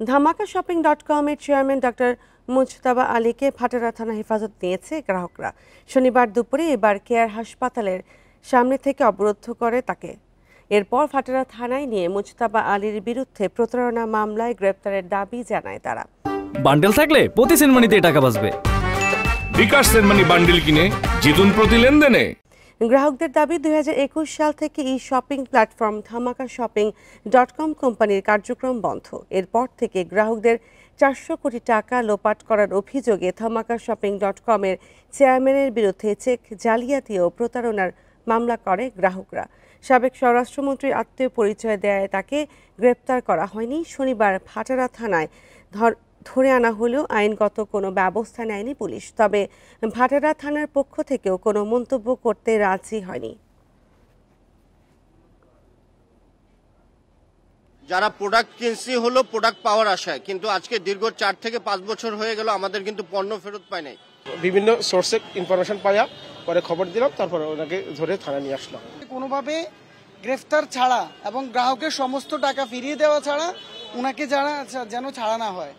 ধামাকাশপিং.com এর chairman doctor Mujtaba আলীকে ভাটারা থানা হেফাজত নিয়েছে গ্রাহকরা। শনিবার দুপুরে এবার কেয়ার হাসপাতালের সামনে থেকে অবরুদ্ধ করে তাকে। এরপর ভাটারা থানায় নিয়ে মুজতাবা আলীর বিরুদ্ধে প্রতারণা মামলায় গ্রেপ্তারের দাবি জানায় তারা। বান্ডেল থাকলে প্রতি সেনমানিতে টাকা বাঁচবে। বিকাশ সেনমানি বান্ডেল কিনে জিতুন প্রতি লেনদেনে। গ্রাহকদের দাবি 2021 সাল থেকে ই শপিং প্ল্যাটফর্ম ধামাকাশপিং.com কোম্পানির কার্যক্রম বন্ধ। এরপর থেকে গ্রাহকদের 400 কোটি টাকা লোপাট করার অভিযোগে ধামাকাশপিং.com এর চেয়ারম্যানের বিরুদ্ধে চেক জালিয়াতি ও প্রতারণার মামলা করে গ্রাহকরা। সাবেক স্বরাষ্ট্রমন্ত্রীর আত্মীয় পরিচয় দেয় তাকে গ্রেপ্তার করা হয়নি। শনিবার ভাটারা থানায় ধরে আনা হলেও আইনগত কোনো ব্যবস্থা নেয়নি পুলিশ। তবে ভাটারা থানার পক্ষ থেকেও কোনো মন্তব্য করতে রাজি হয়নি। যারা প্রোডাক্ট কিনছি হলো প্রোডাক্ট পাওয়ার আশায়, কিন্তু আজকে দীর্ঘ 4 থেকে 5 বছর হয়ে গেল আমাদের কিন্তু পণ্য ফেরত পায় নাই। বিভিন্ন সোর্সে ইনফরমেশন পাইয়া পরে খবর দিলাম, তারপরে ওনাকে ধরে থানা নিয়ে আসলাম। কোনোভাবে গ্রেফতার ছাড়া এবং গ্রাহকের সমস্ত টাকা ফিরিয়ে দেওয়া ছাড়া ওনাকে যেন ছাড়া না হয়।